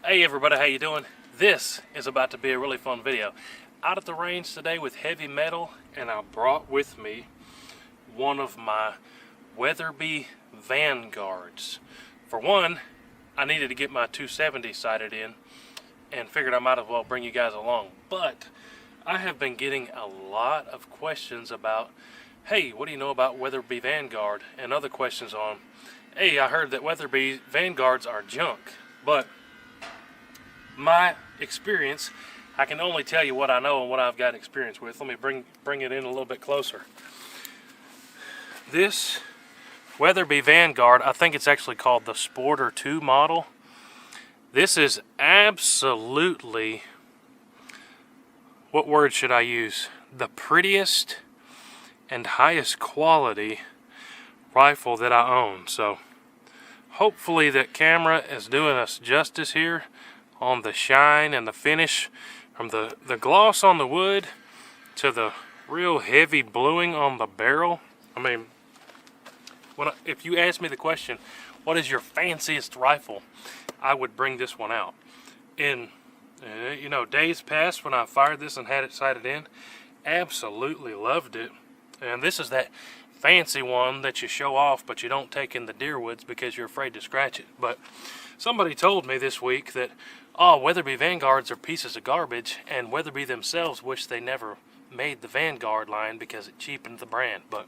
Hey everybody, how you doing? This is about to be a really fun video. Out at the range today with heavy metal, and I brought with me one of my Weatherby Vanguards. For one, I needed to get my 270 sighted in and figured I might as well bring you guys along. But I have been getting a lot of questions about, hey, what do you know about Weatherby Vanguard? And other questions on, hey, I heard that Weatherby Vanguards are junk. But my experience, I can only tell you what I know and what I've got experience with. Let me bring it in a little bit closer. This Weatherby Vanguard, I think it's actually called the Sporter 2 model. This is absolutely, what word should I use? The prettiest and highest quality rifle that I own. So hopefully that camera is doing us justice here on the shine and the finish, from the gloss on the wood to the real heavy bluing on the barrel. I mean, if you ask me the question, what is your fanciest rifle, I would bring this one out. In days past when I fired this and had it sighted in, absolutely loved it. And this is that fancy one that you show off but you don't take in the deer woods because you're afraid to scratch it. But somebody told me this week that, oh, Weatherby Vanguards are pieces of garbage, and Weatherby themselves wish they never made the Vanguard line because it cheapened the brand. But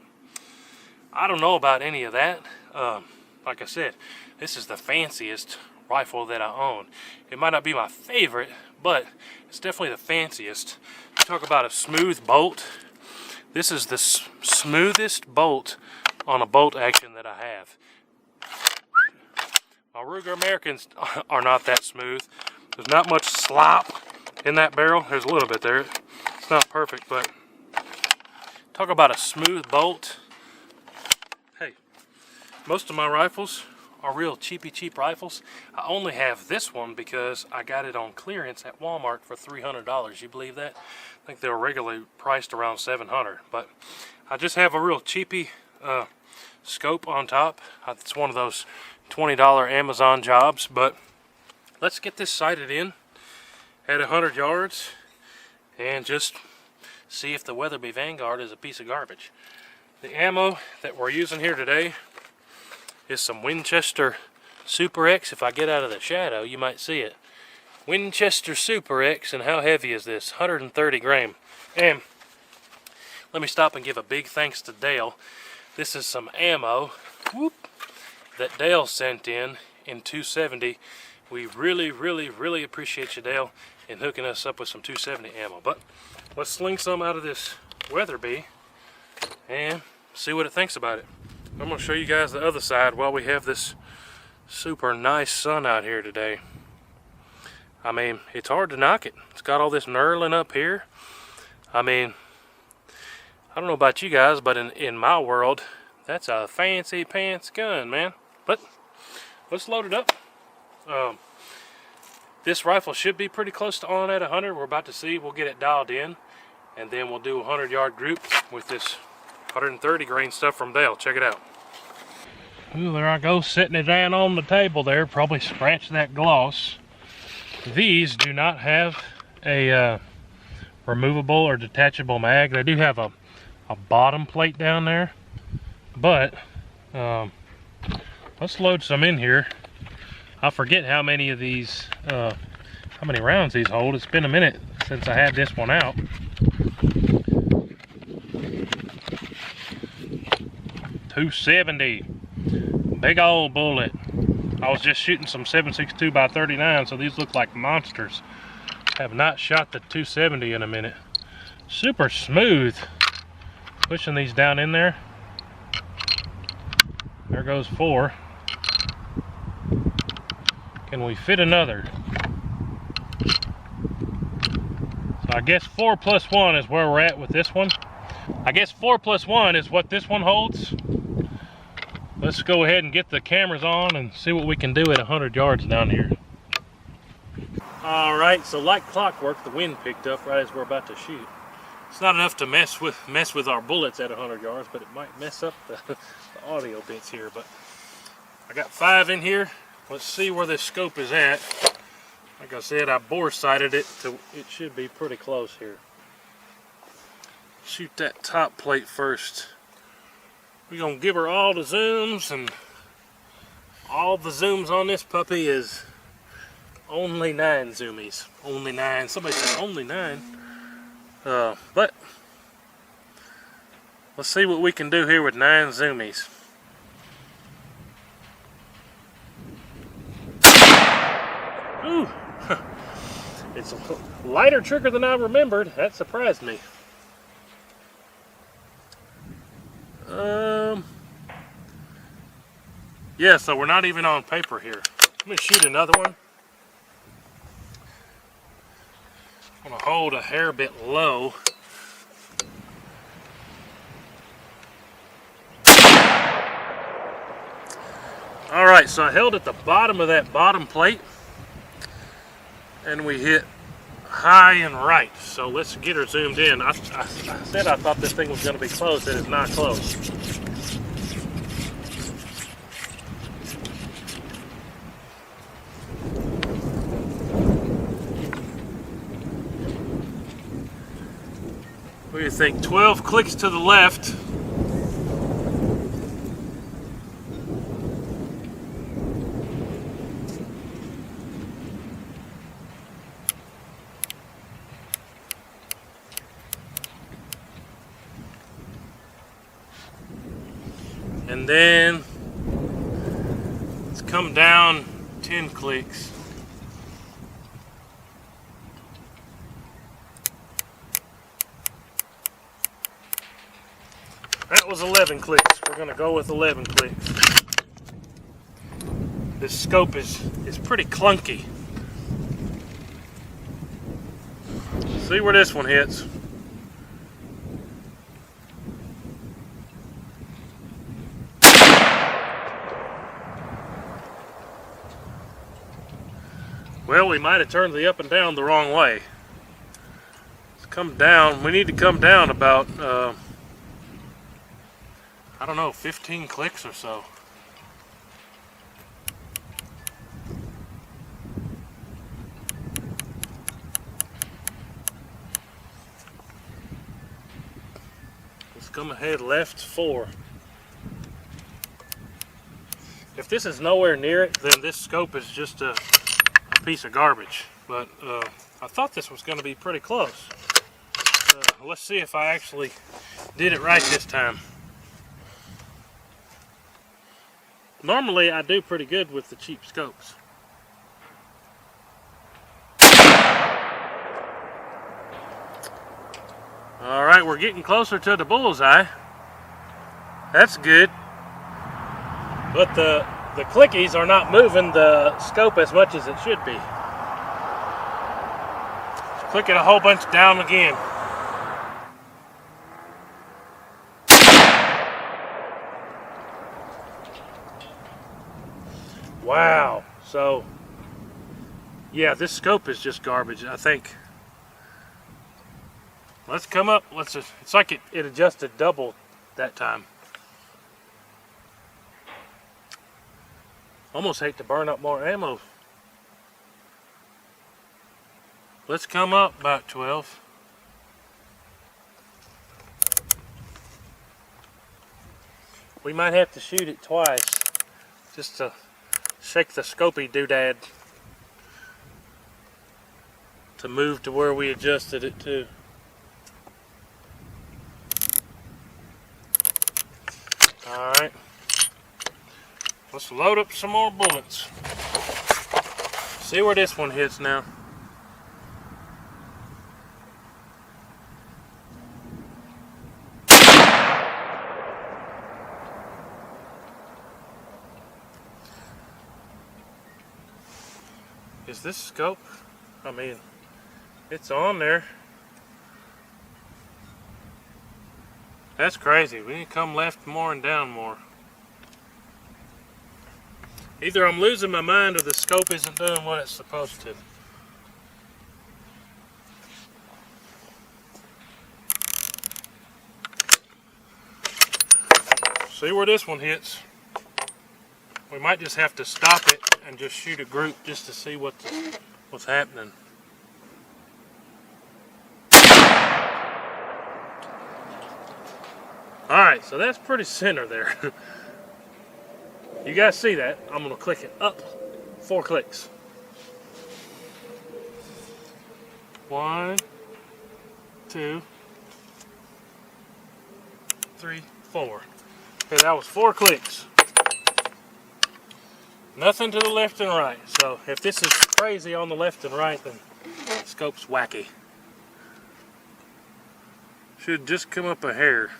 I don't know about any of that. Like I said, this is the fanciest rifle that I own. It might not be my favorite, but it's definitely the fanciest. Talk about a smooth bolt. This is the smoothest bolt on a bolt action that I have. My Ruger Americans are not that smooth. There's not much slop in that barrel. There's a little bit there. It's not perfect, but talk about a smooth bolt. Hey, most of my rifles are real cheap rifles. I only have this one because I got it on clearance at Walmart for $300. You believe that? I think they were regularly priced around $700. But I just have a real cheapy scope on top. It's one of those $20 Amazon jobs. But let's get this sighted in at 100 yards and just see if the Weatherby Vanguard is a piece of garbage. The ammo that we're using here today is some Winchester Super X. If I get out of the shadow, you might see it. Winchester Super X, and how heavy is this? 130 gram. And let me stop and give a big thanks to Dale. This is some ammo that Dale sent in 270. We really appreciate you, Dale, in hooking us up with some 270 ammo. But let's sling some out of this Weatherby and see what it thinks about it. I'm going to show you guys the other side while we have this super nice sun out here today. I mean, it's hard to knock it. It's got all this knurling up here. I mean, I don't know about you guys, but in my world, that's a fancy pants gun, man. But let's load it up. This rifle should be pretty close to on at 100. We're about to see. We'll get it dialed in, and then we'll do a 100-yard group with this 130 grain stuff from Dale. Check it out. Ooh, there I go, setting it down on the table there. Probably scratched that gloss. These do not have a removable or detachable mag. They do have a bottom plate down there, but let's load some in here. I forget how many of these, how many rounds these hold. It's been a minute since I had this one out. .270, big old bullet. I was just shooting some 7.62 by 39, so these look like monsters. Have not shot the 270 in a minute. Super smooth. Pushing these down in there. There goes 4. Can we fit another? So I guess 4 plus 1 is where we're at with this one. I guess 4 plus 1 is what this one holds. Let's go ahead and get the cameras on and see what we can do at 100 yards down here. Alright, so like clockwork, the wind picked up right as we're about to shoot. It's not enough to mess with our bullets at 100 yards, but it might mess up the audio bits here. But I got 5 in here. Let's see where this scope is at. Like I said, I bore sighted it, so it should be pretty close here. Shoot that top plate first. We're gonna give her all the zooms, and all the zooms on this puppy is only 9 zoomies. Only 9. Somebody said only 9. But let's see what we can do here with 9 zoomies. Ooh. It's a lighter trigger than I remembered. That surprised me. Yeah, so we're not even on paper here. Let me shoot another one. I'm going to hold a hair bit low. Alright, so I held at the bottom of that bottom plate, and we hit high and right. So let's get her zoomed in. I said I thought this thing was going to be close. It is not close. What do you think? 12 clicks to the left. And then let's come down 10 clicks. That was 11 clicks. We're going to go with 11 clicks. This scope is pretty clunky. See where this one hits. Well, we might have turned the up and down the wrong way. Let's come down. We need to come down about, I don't know, 15 clicks or so. Let's come ahead left 4. If this is nowhere near it, then this scope is just a piece of garbage. But I thought this was going to be pretty close. Let's see if I actually did it right this time. Normally I do pretty good with the cheap scopes. Alright, we're getting closer to the bullseye. That's good. But the clickies are not moving the scope as much as it should be. Click it a whole bunch down again. Wow. So, yeah, this scope is just garbage, I think. Let's come up. It's like it adjusted double that time. Almost hate to burn up more ammo. Let's come up about 12. We might have to shoot it twice just to shake the scopey doodad to move to where we adjusted it to. Alright. Let's load up some more bullets. See where this one hits now. Is this scope? I mean, it's on there. That's crazy. We need to come left more and down more. Either I'm losing my mind or the scope isn't doing what it's supposed to. See where this one hits. We might just have to stop it and just shoot a group just to see what what's happening. Alright, so that's pretty center there. You guys see that? I'm going to click it up 4 clicks. 1, 2, 3, 4. Okay, that was 4 clicks. Nothing to the left and right. So if this is crazy on the left and right, then the scope's wacky. Should just come up a hair.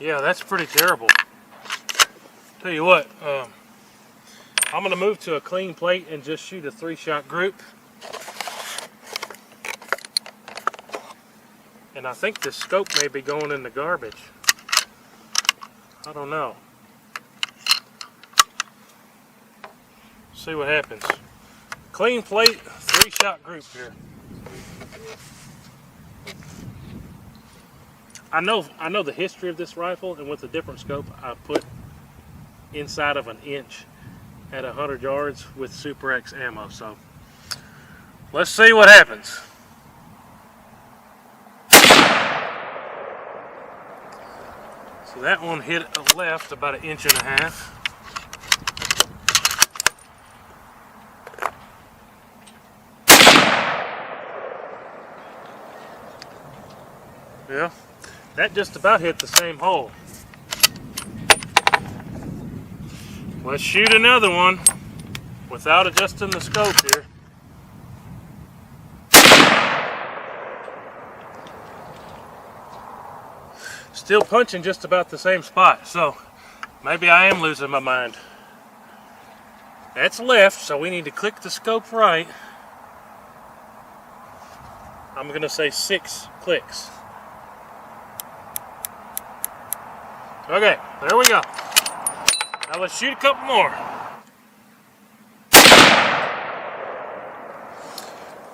Yeah, that's pretty terrible. Tell you what, I'm going to move to a clean plate and just shoot a 3-shot group. And I think this scope may be going in the garbage. I don't know. See what happens. Clean plate, 3-shot group here. I know the history of this rifle, and with a different scope, I put inside of an inch at 100 yards with Super X ammo. So let's see what happens. So that one hit a left about 1.5 inches. Yeah, that just about hit the same hole. Let's shoot another one without adjusting the scope here. Still punching just about the same spot, so maybe I am losing my mind. That's left, so we need to click the scope right. I'm going to say 6 clicks. Okay, there we go. Now let's shoot a couple more.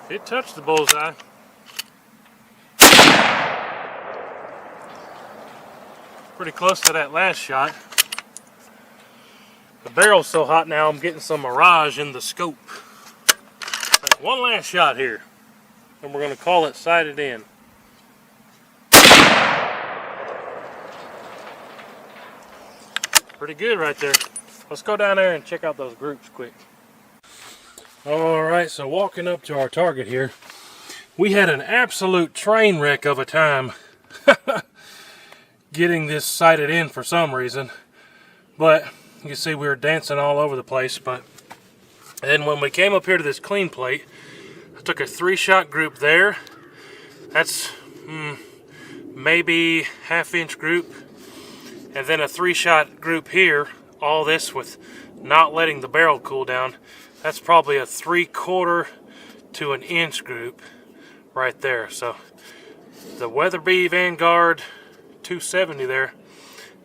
It touched the bullseye. Pretty close to that last shot. The barrel's so hot now I'm getting some mirage in the scope. Like one last shot here, and we're going to call it sighted in. Pretty good right there. Let's go down there and check out those groups quick. Alright, so walking up to our target here, we had an absolute train wreck of a time getting this sighted in for some reason. But you can see we were dancing all over the place. But then when we came up here to this clean plate, I took a 3-shot group there. That's maybe 1/2 inch group. And then a 3-shot group here. All this with not letting the barrel cool down. That's probably a 3/4 to 1 inch group right there. So the Weatherby Vanguard 270 there,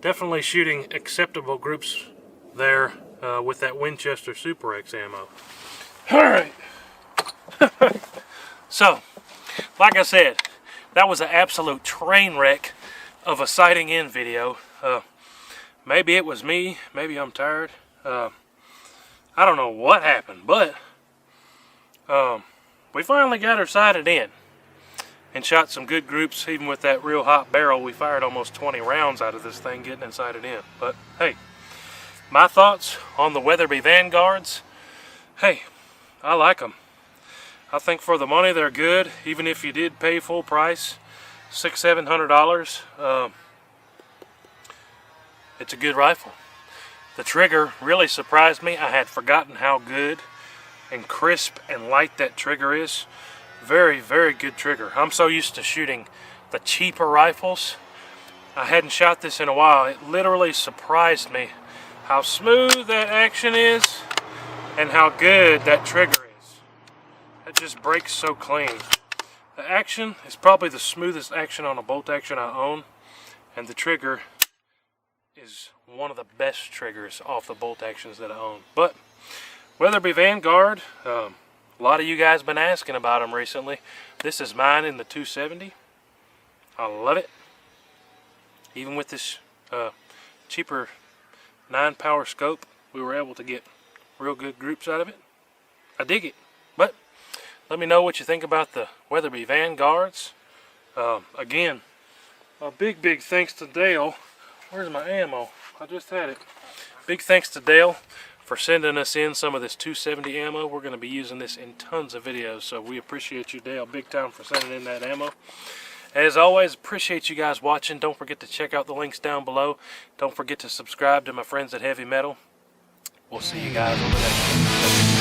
definitely shooting acceptable groups there with that Winchester Super X ammo. Alright. So, like I said, that was an absolute train wreck of a sighting in video. Maybe it was me, maybe I'm tired. I don't know what happened, but we finally got her sighted in and shot some good groups. Even with that real hot barrel, we fired almost 20 rounds out of this thing getting it sighted in. But hey, my thoughts on the Weatherby Vanguards, hey, I like them. I think for the money they're good, even if you did pay full price, $600–700. It's a good rifle. The trigger really surprised me. I had forgotten how good and crisp and light that trigger is. Very, very good trigger. I'm so used to shooting the cheaper rifles. I hadn't shot this in a while. It literally surprised me how smooth that action is and how good that trigger is. It just breaks so clean. The action is probably the smoothest action on a bolt action I own, and the trigger is one of the best triggers off the bolt actions that I own. But Weatherby Vanguard, a lot of you guys been asking about them recently. This is mine in the 270. I love it. Even with this cheaper 9-power scope. We were able to get real good groups out of it. I dig it. But let me know what you think about the Weatherby Vanguards. Again, a big thanks to Dale. Where's my ammo? I just had it. Big thanks to Dale for sending us in some of this 270 ammo. We're going to be using this in tons of videos, so we appreciate you, Dale, big time, for sending in that ammo. As always, appreciate you guys watching. Don't forget to check out the links down below. Don't forget to subscribe to my friends at Heavy Metal. We'll see you guys on the next one.